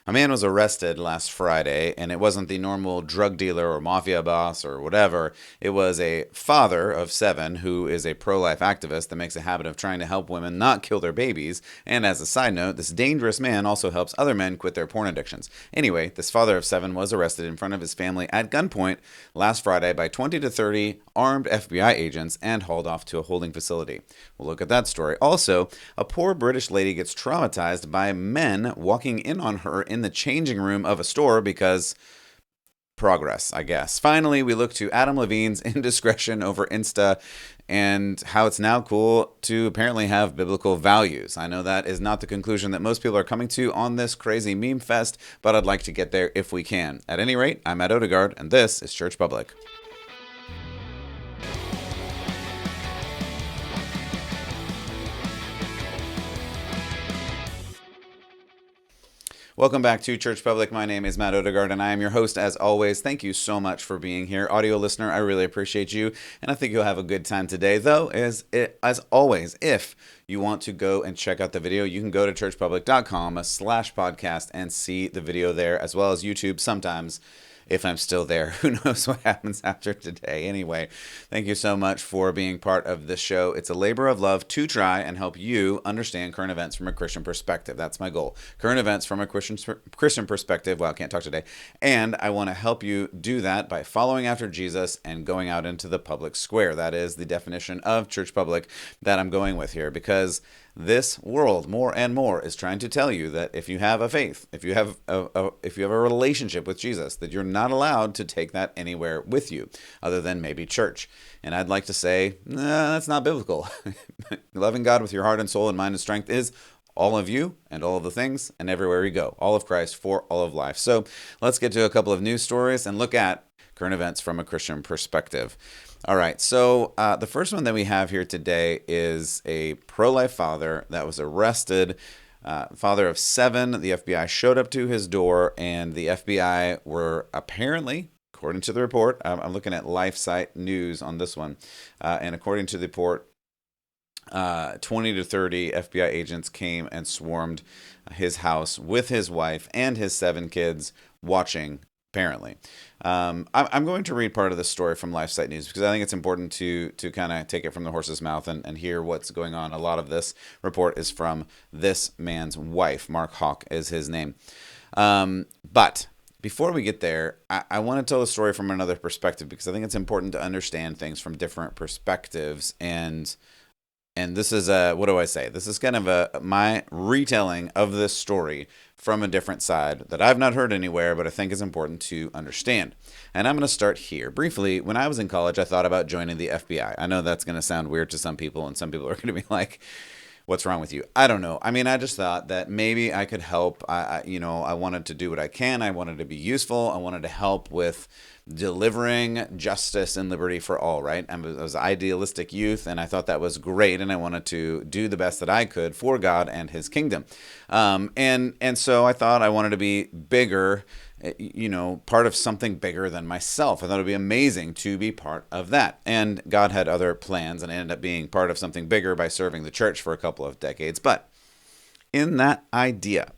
A man was arrested last Friday, and it wasn't the normal drug dealer or mafia boss or whatever. It was a father of 7 who is a pro life activist that makes a habit of trying to help women not kill their babies. And as a side note, this dangerous man also helps other men quit their porn addictions. Anyway, this father of 7 was arrested in front of his family at gunpoint last Friday by 20 to 30 armed FBI agents and hauled off to a holding facility. We'll look at that story. Also, a poor British lady gets traumatized by men walking in on her in the changing room of a store because progress, I guess. Finally, we look to Adam Levine's indiscretion over Insta and how it's now cool to apparently have biblical values. I know that is not the conclusion that most people are coming to on this crazy meme fest, but I'd like to get there if we can. At any rate, I'm Matt Odegaard, and this is Church Public. Welcome back to Church Public. My name is Matt Odegaard, and I am your host as always. Thank you so much for being here. Audio listener, I really appreciate you, and I think you'll have a good time today. Though, as always, if you want to go and check out the video, you can go to churchpublic.com/podcast and see the video there, as well as YouTube sometimes. If I'm still there, who knows what happens after today. Anyway, thank you so much for being part of this show. It's a labor of love to try and help you understand current events from a Christian perspective. That's my goal. Current events from a Christian perspective. Well, I can't talk today. And I want to help you do that by following after Jesus and going out into the public square. That is the definition of Church Public that I'm going with here, because this world more and more is trying to tell you that if you have a faith, if you have a relationship with Jesus, that you're not allowed to take that anywhere with you other than maybe church. And I'd like to say, nah, that's not biblical. Loving God with your heart and soul and mind and strength is all of you and all of the things and everywhere you go. All of Christ for all of life. So let's get to a couple of news stories and look at current events from a Christian perspective. All right, so the first one that we have here today is a pro-life father that was arrested, father of 7. The FBI showed up to his door, and the FBI were apparently, according to the report, I'm looking at LifeSite News on this one, and according to the report, 20 to 30 FBI agents came and swarmed his house with his wife and his 7 kids watching. Apparently. I'm going to read part of the story from LifeSite News because I think it's important to kind of take it from the horse's mouth and hear what's going on. A lot of this report is from this man's wife. Mark Hawk is his name. But before we get there, I want to tell the story from another perspective because I think it's important to understand things from different perspectives. And this is what do I say? This is kind of my retelling of this story from a different side that I've not heard anywhere, but I think is important to understand. And I'm going to start here. Briefly, when I was in college, I thought about joining the FBI. I know that's going to sound weird to some people, and some people are going to be like, what's wrong with you? I don't know. I mean, I just thought that maybe I could help. I wanted to do what I can. I wanted to be useful. I wanted to help with delivering justice and liberty for all, right? I was an idealistic youth, and I thought that was great, and I wanted to do the best that I could for God and His kingdom. And so I thought I wanted to be bigger, part of something bigger than myself. I thought it would be amazing to be part of that. And God had other plans, and I ended up being part of something bigger by serving the church for a couple of decades. But in that idea,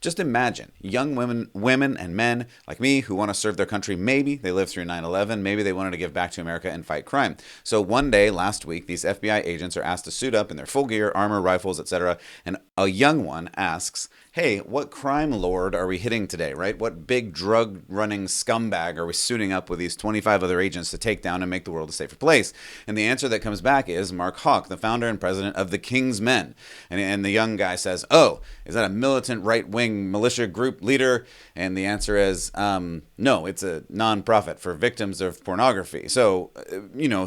just imagine young women and men like me who want to serve their country. Maybe they lived through 9/11. Maybe they wanted to give back to America and fight crime. So one day last week, these FBI agents are asked to suit up in their full gear, armor, rifles, etc. And a young one asks, hey, what crime lord are we hitting today, right? What big drug-running scumbag are we suiting up with these 25 other agents to take down and make the world a safer place? And the answer that comes back is Mark Hawk, the founder and president of the King's Men. And the young guy says, oh, is that a militant right-wing militia group leader? And the answer is, no, it's a nonprofit for victims of pornography. So,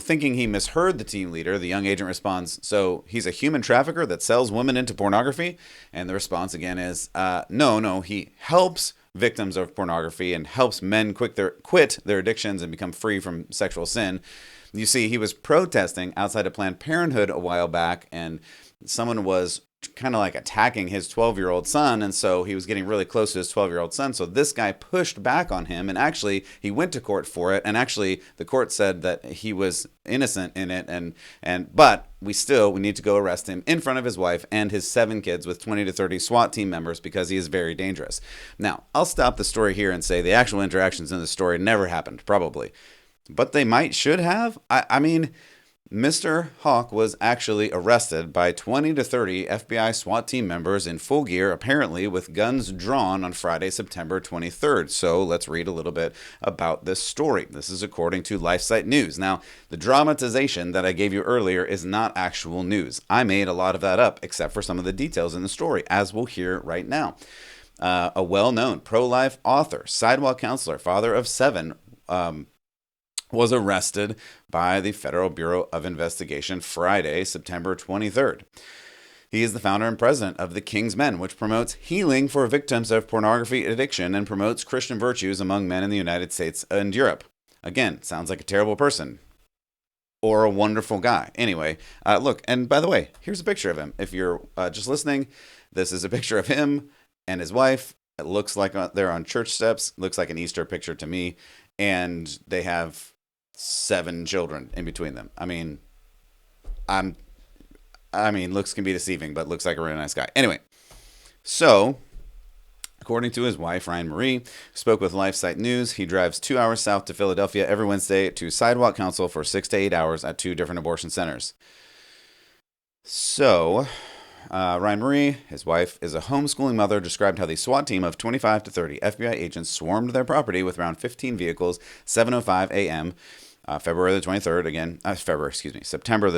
thinking he misheard the team leader, the young agent responds, so he's a human trafficker that sells women into pornography? And the response again is, no, he helps victims of pornography and helps men quit their addictions and become free from sexual sin. You see, he was protesting outside of Planned Parenthood a while back, and someone was kind of like attacking his 12-year-old son, and so he was getting really close to his 12-year-old son. So this guy pushed back on him, and actually he went to court for it, and actually the court said that he was innocent in it, but we need to go arrest him in front of his wife and his 7 kids with 20 to 30 SWAT team members because he is very dangerous. Now, I'll stop the story here and say the actual interactions in the story never happened, probably, but they should have. I mean, Mr. Hawk was actually arrested by 20 to 30 FBI SWAT team members in full gear, apparently with guns drawn on Friday, September 23rd. So let's read a little bit about this story. This is according to LifeSite News. Now, the dramatization that I gave you earlier is not actual news. I made a lot of that up, except for some of the details in the story, as we'll hear right now. A well-known pro-life author, sidewalk counselor, father of 7, was arrested by the Federal Bureau of Investigation Friday, September 23rd. He is the founder and president of the King's Men, which promotes healing for victims of pornography addiction and promotes Christian virtues among men in the United States and Europe. Again, sounds like a terrible person. Or a wonderful guy. Anyway, look, and by the way, here's a picture of him. If you're just listening, this is a picture of him and his wife. It looks like they're on church steps. Looks like an Easter picture to me. And they have 7 children in between them. I mean, looks can be deceiving, but looks like a really nice guy. Anyway, so according to his wife, Ryan Marie, spoke with LifeSite News, he drives 2 hours south to Philadelphia every Wednesday to sidewalk counsel for 6 to 8 hours at 2 different abortion centers. So, Ryan Marie, his wife, is a homeschooling mother, described how the SWAT team of 25 to 30 FBI agents swarmed their property with around 15 vehicles, 7:05 a.m., September the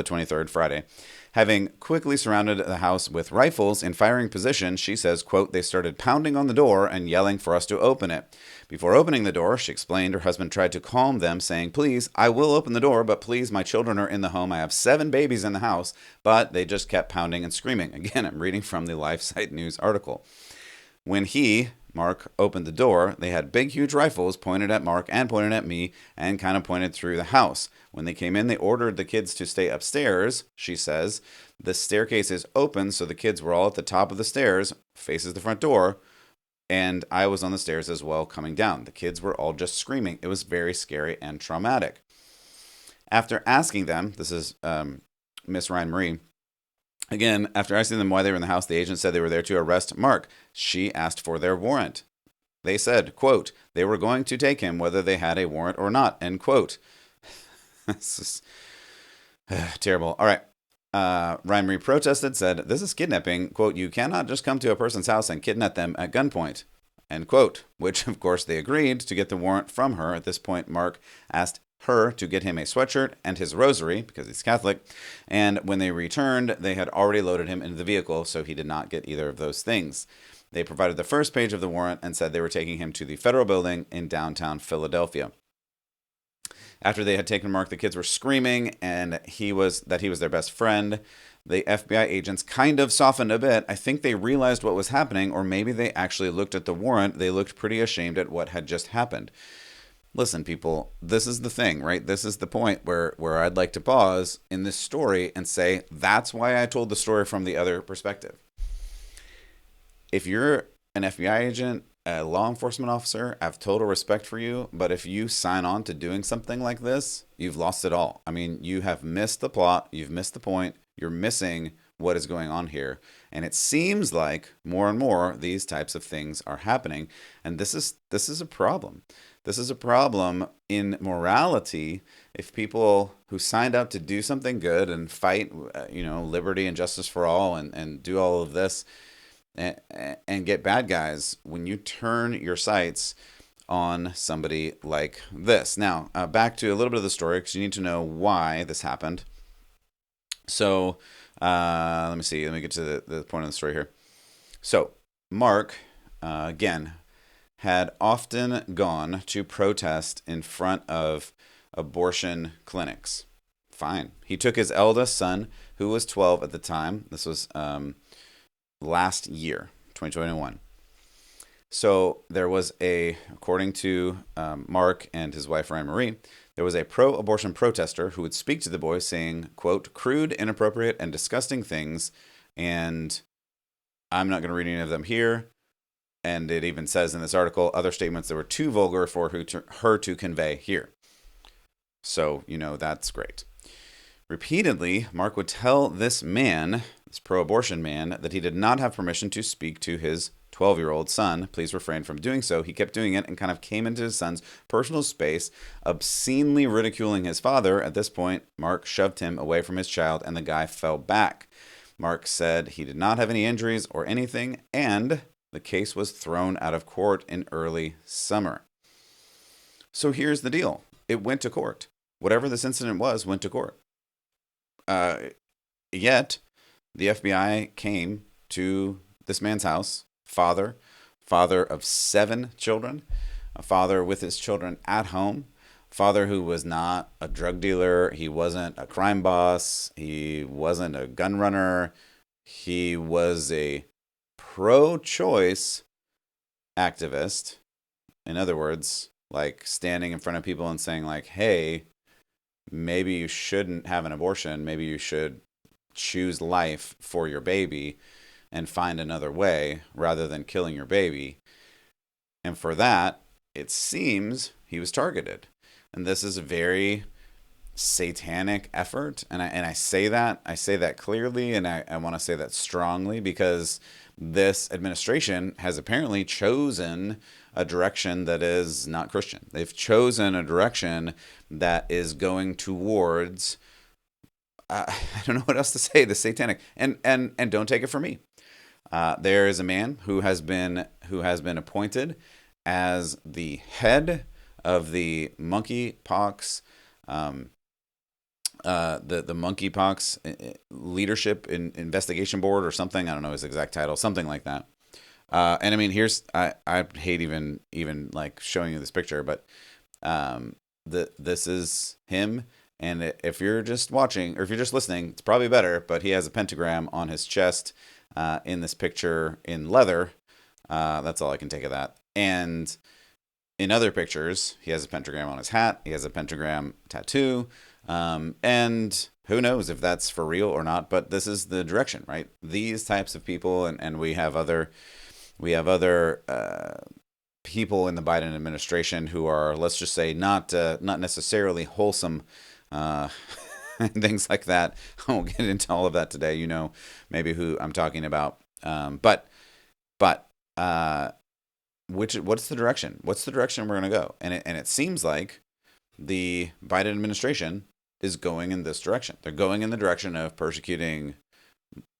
23rd, Friday. Having quickly surrounded the house with rifles in firing position, she says, quote, they started pounding on the door and yelling for us to open it. Before opening the door, she explained her husband tried to calm them, saying, please, I will open the door, but please, my children are in the home. I have 7 babies in the house, but they just kept pounding and screaming. Again, I'm reading from the LifeSite News article. When Mark, opened the door, they had big, huge rifles pointed at Mark and pointed at me and kind of pointed through the house. When they came in, they ordered the kids to stay upstairs, she says. The staircase is open, so the kids were all at the top of the stairs, faces the front door, and I was on the stairs as well coming down. The kids were all just screaming. It was very scary and traumatic. After asking them, this is Miss Ryan Marie, again, after asking them why they were in the house, the agent said they were there to arrest Mark. She asked for their warrant. They said, quote, they were going to take him whether they had a warrant or not, end quote. This is terrible. All right. Ryan Marie protested, said, this is kidnapping. Quote, you cannot just come to a person's house and kidnap them at gunpoint, end quote. Which, of course, they agreed to get the warrant from her. At this point, Mark asked her to get him a sweatshirt and his rosary, because he's Catholic, and when they returned, they had already loaded him into the vehicle, so he did not get either of those things. They provided the first page of the warrant and said they were taking him to the federal building in downtown Philadelphia. After they had taken Mark, the kids were screaming, and he was their best friend. The FBI agents kind of softened a bit. I think they realized what was happening, or maybe they actually looked at the warrant. They looked pretty ashamed at what had just happened. Listen, people, this is the thing, right? This is the point where I'd like to pause in this story and say, that's why I told the story from the other perspective. If you're an FBI agent, a law enforcement officer, I have total respect for you. But if you sign on to doing something like this, you've lost it all. I mean, you have missed the plot. You've missed the point. You're missing what is going on here. And it seems like more and more these types of things are happening. And this is a problem. This is a problem in morality. If people who signed up to do something good and fight, liberty and justice for all and do all of this and get bad guys, when you turn your sights on somebody like this. Now, back to a little bit of the story, because you need to know why this happened. So, let me see. Let me get to the point of the story here. So, Mark, again, had often gone to protest in front of abortion clinics. Fine. He took his eldest son, who was 12 at the time. This was last year, 2021. So there was according to Mark and his wife, Ryan Marie, there was a pro-abortion protester who would speak to the boy saying, quote, crude, inappropriate, and disgusting things, and I'm not going to read any of them here. And it even says in this article other statements that were too vulgar for her to convey here. So, that's great. Repeatedly, Mark would tell this man, this pro-abortion man, that he did not have permission to speak to his 12-year-old son. Please refrain from doing so. He kept doing it and kind of came into his son's personal space, obscenely ridiculing his father. At this point, Mark shoved him away from his child, and the guy fell back. Mark said he did not have any injuries or anything, and the case was thrown out of court in early summer. So here's the deal. It went to court. Whatever this incident was, went to court. Yet, the FBI came to this man's house, father of 7 children, a father with his children at home, father who was not a drug dealer, he wasn't a crime boss, he wasn't a gun runner, he was a pro-choice activist. In other words, like standing in front of people and saying like, hey, maybe you shouldn't have an abortion. Maybe you should choose life for your baby and find another way rather than killing your baby. And for that, it seems he was targeted. And this is a very satanic effort. And I say that clearly, and I want to say that strongly because this administration has apparently chosen a direction that is not Christian. They've chosen a direction that is going towards, I don't know what else to say, the satanic. And don't take it from me. There is a man who has been appointed as the head of the monkeypox, the monkeypox leadership investigation board or something. I don't know his exact title, something like that. And I mean, I hate even like showing you this picture, but this is him. And if you're just watching or if you're just listening, it's probably better. But he has a pentagram on his chest in this picture in leather. That's all I can take of that. And in other pictures, he has a pentagram on his hat. He has a pentagram tattoo. And who knows if that's for real or not, but this is the direction, right? These types of people, and we have other people in the Biden administration who are, let's just say, not necessarily wholesome, things like that. I won't get into all of that today. Maybe who I'm talking about. But what's the direction? What's the direction we're going to go? And it seems like the Biden administration is going in this direction. They're going in the direction of persecuting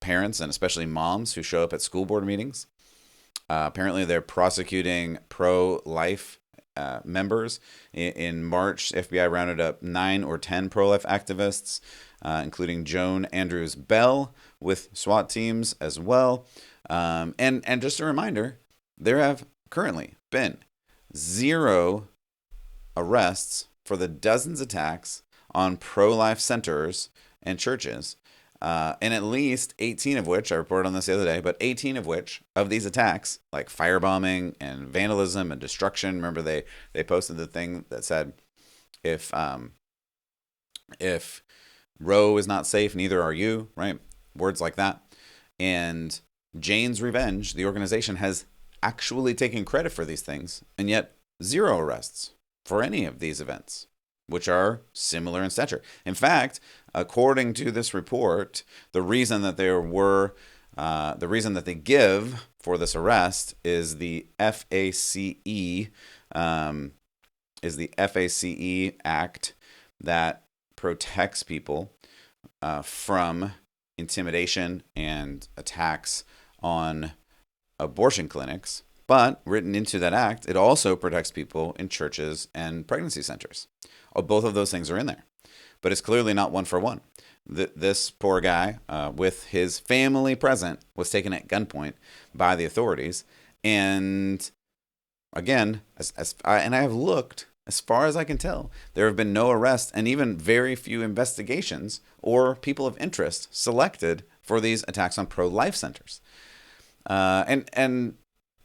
parents and especially moms who show up at school board meetings. Apparently, they're prosecuting pro-life members. In March, FBI rounded up 9 or 10 pro-life activists, including Joan Andrews Bell, with SWAT teams as well. And just a reminder, there have currently been 0 arrests for the dozens of attacks on pro-life centers and churches, and at least 18 of which, I reported on this the other day, but 18 of which, of these attacks, like firebombing and vandalism and destruction, remember they posted the thing that said, if Roe is not safe, neither are you, right? Words like that. And Jane's Revenge, the organization, has actually taken credit for these things, and yet 0 arrests for any of these events, which are similar in stature. In fact, according to this report, the reason that they give for this arrest is the FACE, Act that protects people from intimidation and attacks on abortion clinics. But written into that act, it also protects people in churches and pregnancy centers. Both of those things are in there. But it's clearly not one for one. This poor guy, with his family present, was taken at gunpoint by the authorities. And again, I have looked, as far as I can tell, there have been no arrests and even very few investigations or people of interest selected for these attacks on pro-life centers. And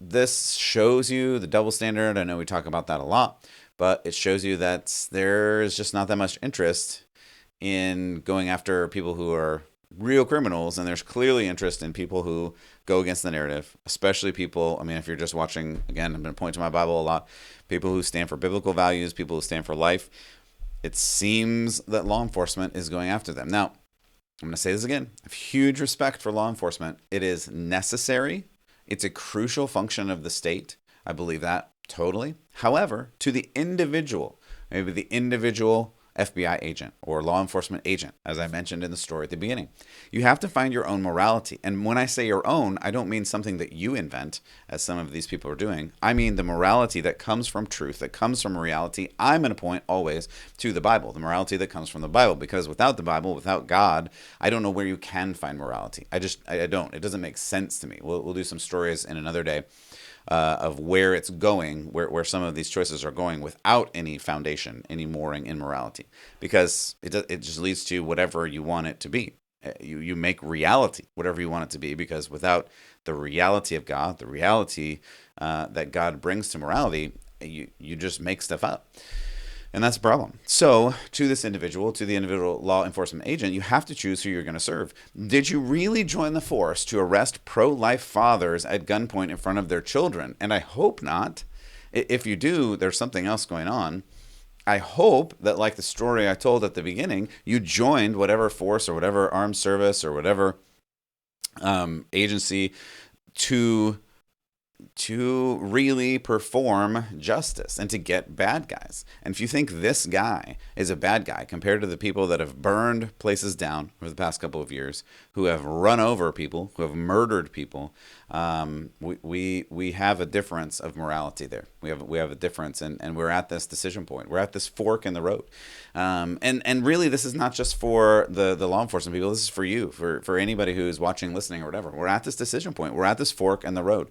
this shows you the double standard. I know we talk about that a lot, but it shows you that there's just not that much interest in going after people who are real criminals, and there's clearly interest in people who go against the narrative, especially people. I mean, if you're just watching, again, I'm going to point to my Bible a lot. People who stand for biblical values, people who stand for life. It seems that law enforcement is going after them. Now, I'm going to say this again. I have huge respect for law enforcement. It is necessary. It's a crucial function of the state. I believe that totally. However, to the individual, maybe the individual FBI agent or law enforcement agent, as I mentioned in the story at the beginning, you have to find your own morality. And when I say your own, I don't mean something that you invent, as some of these people are doing. I mean the morality that comes from truth, that comes from reality. I'm going to point always to the Bible, the morality that comes from the Bible, because without the Bible, without God, I don't know where you can find morality. I don't. It doesn't make sense to me. We'll do some stories in another day of where it's going, where some of these choices are going without any foundation, any mooring in morality, because it just leads to whatever you want it to be. You make reality whatever you want it to be, because without the reality of God, the reality that God brings to morality, you just make stuff up. And that's a problem. So to this individual, to the individual law enforcement agent, you have to choose who you're going to serve. Did you really join the force to arrest pro-life fathers at gunpoint in front of their children? And I hope not. If you do, there's something else going on. I hope that, like the story I told at the beginning, you joined whatever force or whatever armed service or whatever agency to really perform justice and to get bad guys. And if you think this guy is a bad guy compared to the people that have burned places down over the past couple of years, who have run over people, who have murdered people, we have a difference of morality there. We have a difference, and we're at this decision point. We're at this fork in the road. And really, this is not just for the law enforcement people. This is for you, for anybody who is watching, listening, or whatever. We're at this decision point. We're at this fork in the road.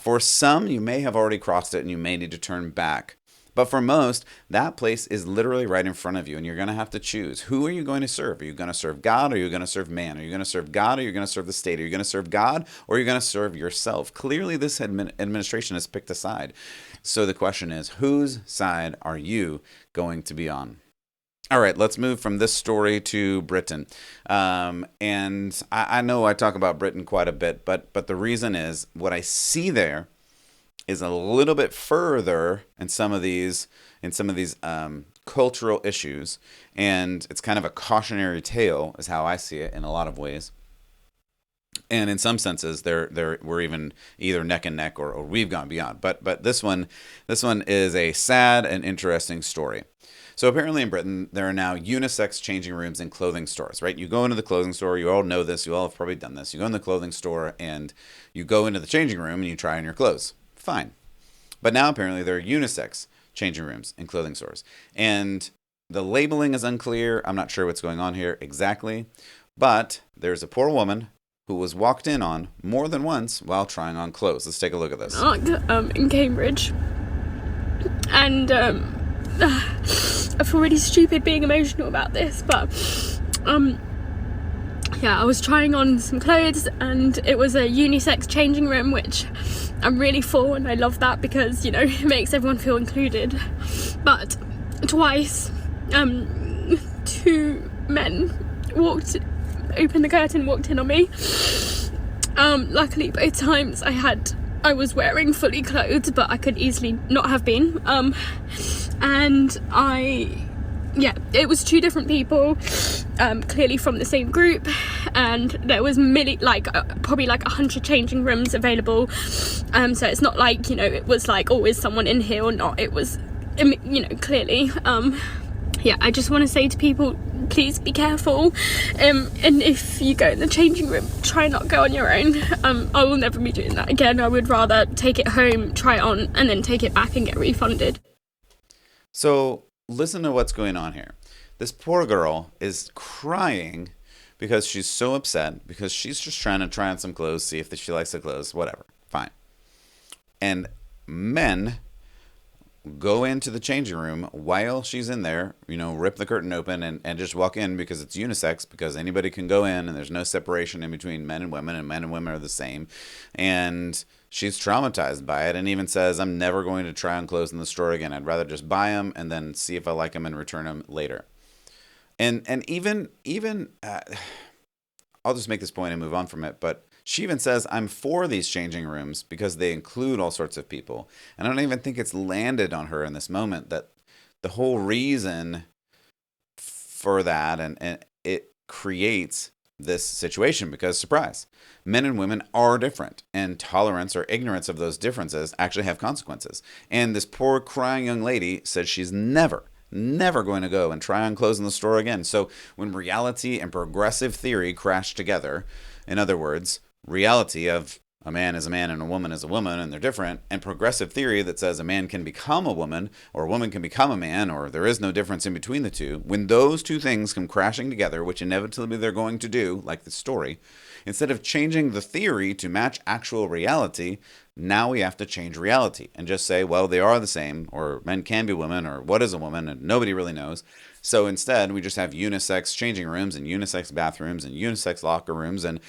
For some, you may have already crossed it and you may need to turn back. But for most, that place is literally right in front of you, and you're going to have to choose. Who are you going to serve? Are you going to serve God, or are you going to serve man? Are you going to serve God, or are you going to serve the state? Are you going to serve God, or are you going to serve yourself? Clearly, this administration has picked a side. So the question is, whose side are you going to be on? All right, let's move from this story to Britain. And I know I talk about Britain quite a bit, but the reason is what I see there is a little bit further in some of these cultural issues, and it's kind of a cautionary tale, is how I see it in a lot of ways. And in some senses, we're even either neck and neck, or we've gone beyond. But this one is a sad and interesting story. So apparently in Britain, there are now unisex changing rooms in clothing stores, right? You go into the clothing store, you all know this, you all have probably done this. You go in the clothing store and you go into the changing room and you try on your clothes. Fine. But now apparently there are unisex changing rooms in clothing stores. And the labeling is unclear. I'm not sure what's going on here exactly. But there's a poor woman who was walked in on more than once while trying on clothes. Let's take a look at this. In Cambridge. And I feel really stupid being emotional about this, but I was trying on some clothes, and it was a unisex changing room, which I'm really for, and I love that because, it makes everyone feel included. But twice, two men opened the curtain, walked in on me. Luckily, both times I was wearing fully clothed, but I could easily not have been. And it was two different people, clearly from the same group, and there was probably 100 changing rooms available. So it's not like, it was like, oh, is someone in here or not? It was, clearly. I just want to say to people, please be careful. And if you go in the changing room, try not go on your own. I will never be doing that again. I would rather take it home, try it on, and then take it back and get refunded. So listen to what's going on here. This poor girl is crying because she's so upset, because she's just trying to try on some clothes, see if she likes the clothes, whatever. Fine. And men go into the changing room while she's in there, rip the curtain open and just walk in, because it's unisex, because anybody can go in and there's no separation in between men and women are the same. And she's traumatized by it, and even says, I'm never going to try on clothes in the store again. I'd rather just buy them and then see if I like them and return them later. And even I'll just make this point and move on from it, but She even says, I'm for these changing rooms because they include all sorts of people. And I don't even think it's landed on her in this moment that the whole reason for that, and it creates this situation because, surprise, men and women are different, and tolerance or ignorance of those differences actually have consequences. And this poor crying young lady says she's never going to go and try on clothes in the store again. So when reality and progressive theory crash together, in other words, reality of a man is a man and a woman is a woman and they're different, and progressive theory that says a man can become a woman or a woman can become a man or there is no difference in between the two, when those two things come crashing together, which inevitably they're going to do, like the story, instead of changing the theory to match actual reality, now we have to change reality and just say, well, they are the same, or men can be women, or what is a woman, and nobody really knows. So instead, we just have unisex changing rooms and unisex bathrooms and unisex locker rooms, and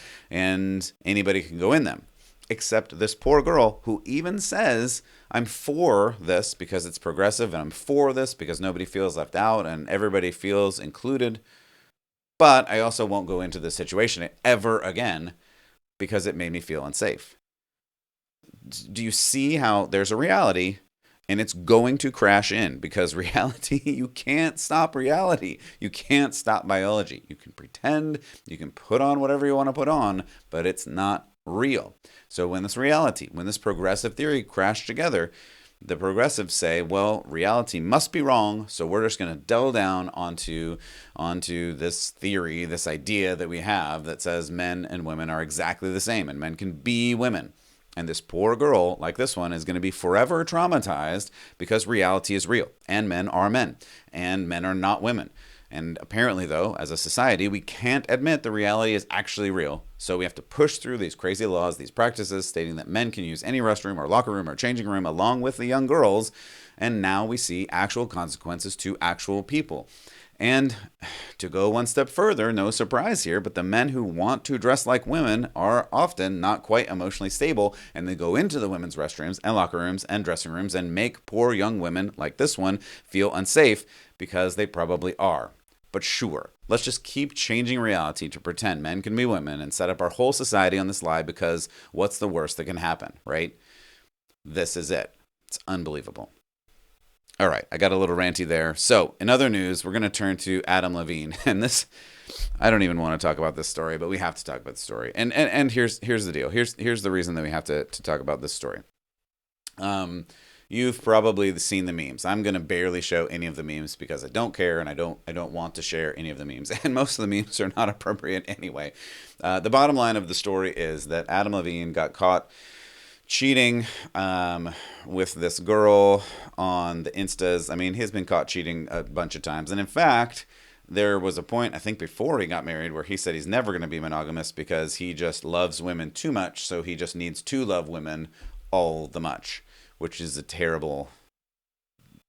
anybody can go in them. Except this poor girl who even says, I'm for this because it's progressive, and I'm for this because nobody feels left out and everybody feels included. But I also won't go into this situation ever again because it made me feel unsafe. Do you see how there's a reality and it's going to crash in? Because reality, you can't stop reality. You can't stop biology. You can pretend, you can put on whatever you want to put on, but it's not real. So when this progressive theory crash together, the progressives say, well, reality must be wrong, so we're just going to double down onto this theory, this idea that we have that says men and women are exactly the same and men can be women. And this poor girl, like this one, is going to be forever traumatized because reality is real and men are men and men are not women. And apparently, though, as a society, we can't admit the reality is actually real. So we have to push through these crazy laws, these practices stating that men can use any restroom or locker room or changing room along with the young girls. And now we see actual consequences to actual people. And to go one step further, no surprise here, but the men who want to dress like women are often not quite emotionally stable, and they go into the women's restrooms and locker rooms and dressing rooms and make poor young women like this one feel unsafe because they probably are. But sure, let's just keep changing reality to pretend men can be women and set up our whole society on this lie because what's the worst that can happen, right? This is it. It's unbelievable. All right, I got a little ranty there. So, in other news, we're going to turn to Adam Levine. And this, I don't even want to talk about this story, but we have to talk about the story. And here's the deal. Here's the reason that we have to talk about this story. You've probably seen the memes. I'm going to barely show any of the memes because I don't care and I don't want to share any of the memes. And most of the memes are not appropriate anyway. The bottom line of the story is that Adam Levine got caught cheating with this girl on the instas. I mean, he's been caught cheating a bunch of times. And in fact, there was a point, I think before he got married, where he said he's never going to be monogamous because he just loves women too much. So he just needs to love women all the much, which is a terrible,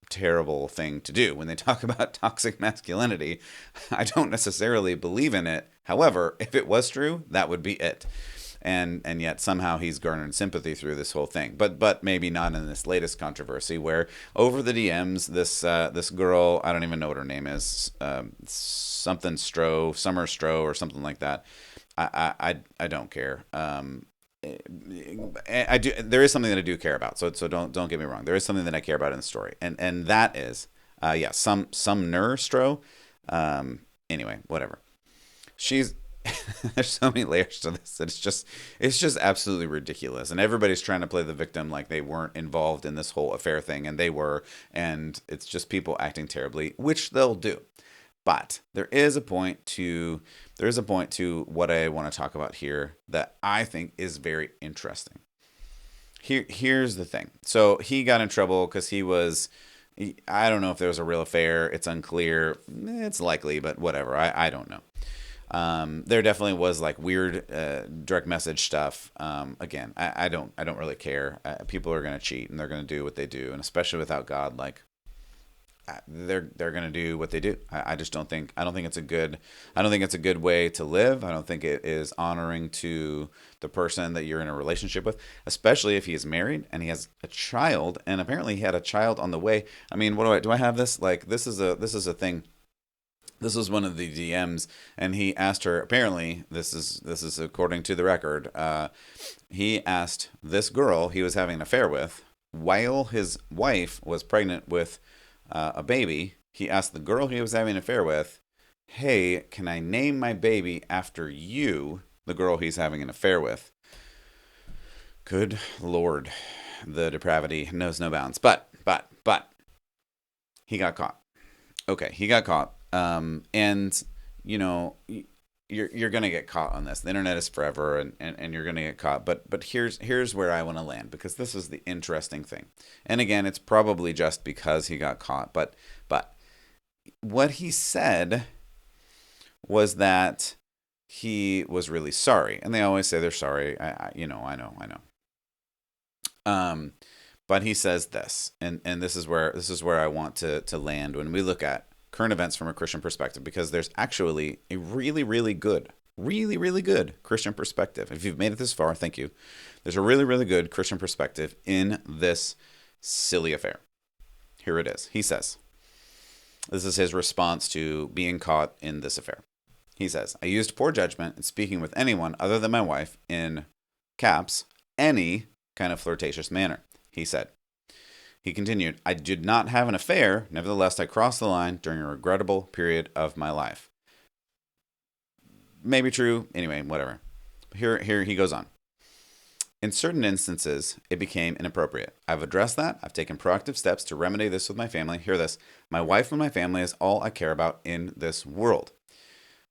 terrible thing to do. When they talk about toxic masculinity, I don't necessarily believe in it. However, if it was true, that would be it. And yet somehow he's garnered sympathy through this whole thing, but maybe not in this latest controversy where over the DMs this girl, I don't even know what her name is, something Stroh, Summer Stroh or something like that. I don't care. I do. There is something that I do care about. So don't get me wrong. There is something that I care about in the story, and that is Sumner Stroh. Anyway, whatever. She's there's so many layers to this. It's just absolutely ridiculous. And everybody's trying to play the victim like they weren't involved in this whole affair thing, and they were. And it's just people acting terribly, which they'll do. But there is a point to what I want to talk about here that I think is very interesting. Here's the thing. So he got in trouble because I don't know if there was a real affair. It's unclear. It's likely, but whatever. I don't know. There definitely was like weird direct message stuff. Again, I don't really care. People are gonna cheat and they're gonna do what they do, and especially without God, like they're gonna do what they do. I don't think it's a good way to live. I don't think it is honoring to the person that you're in a relationship with, especially if he is married and he has a child, and apparently he had a child on the way. I mean, do I have this? Like this is a thing. This was one of the DMs, and he asked her. Apparently, this is according to the record. He asked this girl he was having an affair with while his wife was pregnant with a baby. He asked the girl he was having an affair with, "Hey, can I name my baby after you, the girl he's having an affair with?" Good Lord, the depravity knows no bounds. But he got caught. Okay, he got caught. And you know, you're gonna get caught on this. The internet is forever, and you're gonna get caught. But here's where I want to land, because this is the interesting thing. And again, it's probably just because he got caught. But what he said was that he was really sorry, and they always say they're sorry. I know. But he says this, and this is where I want to land when we look at current events from a Christian perspective, because there's actually a really good Christian perspective. If you've made it this far, thank you. There's a really good Christian perspective in this silly affair. Here it is. He says, this is his response to being caught in this affair. He says, "I used poor judgment in speaking with anyone other than my wife in caps, any kind of flirtatious manner," he said. He continued, "I did not have an affair. Nevertheless, I crossed the line during a regrettable period of my life." Maybe true. Anyway, whatever. Here he goes on. "In certain instances, it became inappropriate. I've addressed that. I've taken proactive steps to remedy this with my family." Hear this. "My wife and my family is all I care about in this world."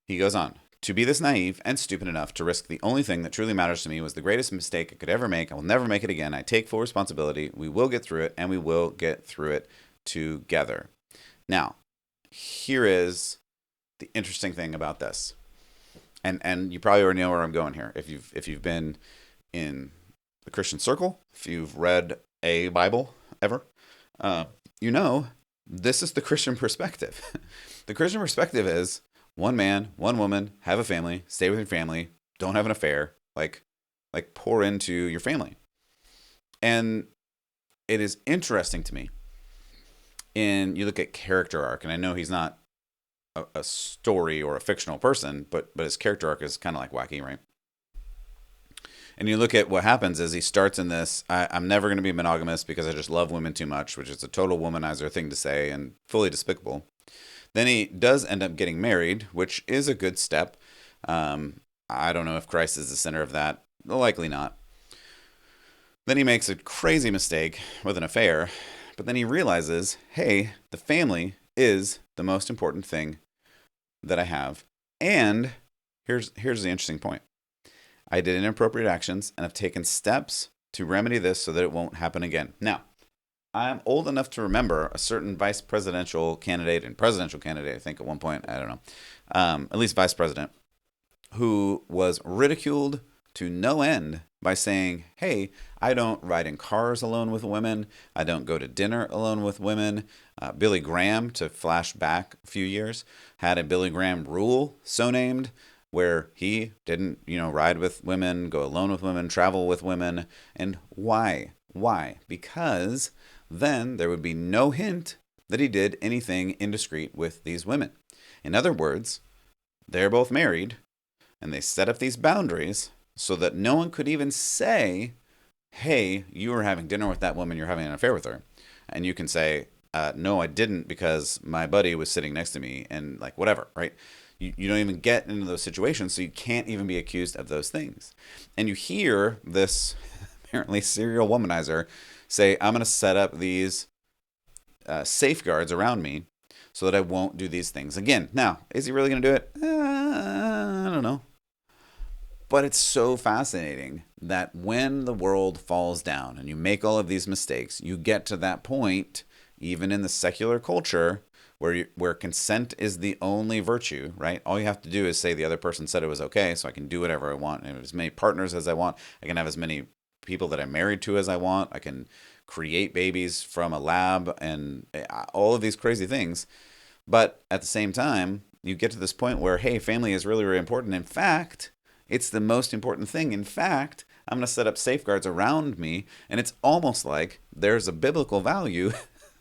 He goes on. "To be this naive and stupid enough to risk the only thing that truly matters to me was the greatest mistake I could ever make. I will never make it again. I take full responsibility. We will get through it, and we will get through it together." Now, here is the interesting thing about this. And you probably already know where I'm going here. If you've been in the Christian circle, if you've read a Bible ever, you know this is the Christian perspective. The Christian perspective is one man, one woman, have a family, stay with your family, don't have an affair, like pour into your family. And it is interesting to me. And you look at character arc, and I know he's not a story or a fictional person, but his character arc is kind of like wacky, right? And you look at what happens is he starts in this, I'm never going to be monogamous because I just love women too much, which is a total womanizer thing to say and fully despicable. Then he does end up getting married, which is a good step. I don't know if Christ is the center of that. Likely not. Then he makes a crazy mistake with an affair, but then he realizes, hey, the family is the most important thing that I have. And here's the interesting point. I did inappropriate actions and have taken steps to remedy this so that it won't happen again. Now, I'm old enough to remember a certain vice presidential candidate and presidential candidate, I think at one point, I don't know, at least vice president, who was ridiculed to no end by saying, hey, I don't ride in cars alone with women. I don't go to dinner alone with women. Billy Graham, to flash back a few years, had a Billy Graham rule, so named, where he didn't, ride with women, go alone with women, travel with women. And why? Why? Because then there would be no hint that he did anything indiscreet with these women. In other words, they're both married, and they set up these boundaries so that no one could even say, hey, you were having dinner with that woman, you're having an affair with her. And you can say, no, I didn't, because my buddy was sitting next to me, and whatever, right? You don't even get into those situations, so you can't even be accused of those things. And you hear this apparently serial womanizer say, I'm going to set up these safeguards around me so that I won't do these things again. Now, is he really going to do it? I don't know. But it's so fascinating that when the world falls down and you make all of these mistakes, you get to that point, even in the secular culture, where consent is the only virtue, right? All you have to do is say the other person said it was okay, so I can do whatever I want, and have as many partners as I want. I can have as many people that I'm married to as I want. I can create babies from a lab and all of these crazy things. But at the same time, you get to this point where, hey, family is really, really important. In fact, it's the most important thing. In fact, I'm going to set up safeguards around me. And it's almost like there's a biblical value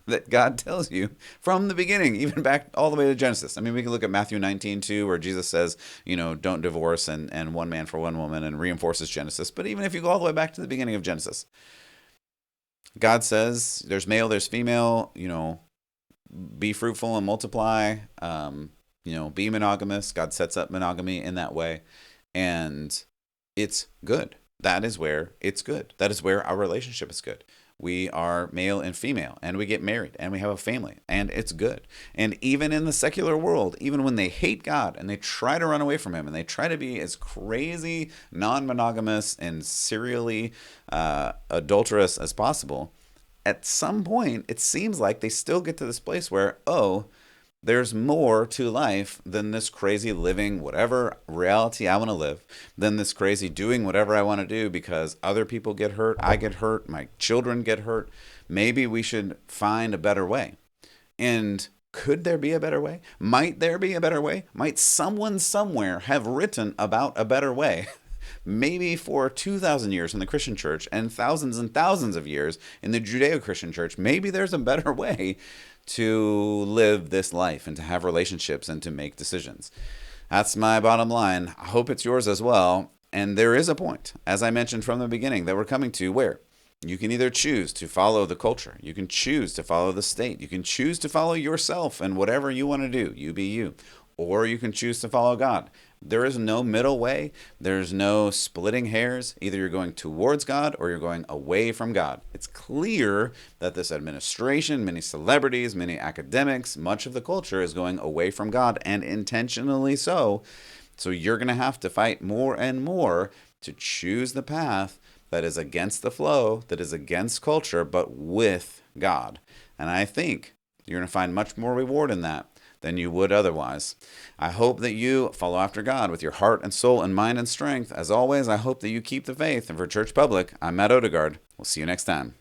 that God tells you from the beginning, even back all the way to Genesis. I mean, we can look at Matthew 19 too, where Jesus says, don't divorce and one man for one woman, and reinforces Genesis. But even if you go all the way back to the beginning of Genesis, God says there's male, there's female, be fruitful and multiply, be monogamous. God sets up monogamy in that way. And it's good. That is where it's good. That is where our relationship is good. We are male and female, and we get married, and we have a family, and it's good. And even in the secular world, even when they hate God and they try to run away from him and they try to be as crazy, non-monogamous, and serially adulterous as possible, at some point, it seems like they still get to this place where, there's more to life than this crazy living whatever reality I want to live, than this crazy doing whatever I want to do because other people get hurt, I get hurt, my children get hurt. Maybe we should find a better way. And could there be a better way? Might there be a better way? Might someone somewhere have written about a better way? Maybe for 2,000 years in the Christian church and thousands of years in the Judeo-Christian church, maybe there's a better way to live this life and to have relationships and to make decisions. That's my bottom line. I hope it's yours as well. And there is a point, as I mentioned from the beginning, that we're coming to where you can either choose to follow the culture, you can choose to follow the state, you can choose to follow yourself and whatever you want to do, you be you, or you can choose to follow God. There is no middle way. There's no splitting hairs. Either you're going towards God or you're going away from God. It's clear that this administration, many celebrities, many academics, much of the culture is going away from God, and intentionally so. So you're going to have to fight more and more to choose the path that is against the flow, that is against culture, but with God. And I think you're going to find much more reward in that than you would otherwise. I hope that you follow after God with your heart and soul and mind and strength. As always, I hope that you keep the faith. And for Church Public, I'm Matt Odegaard. We'll see you next time.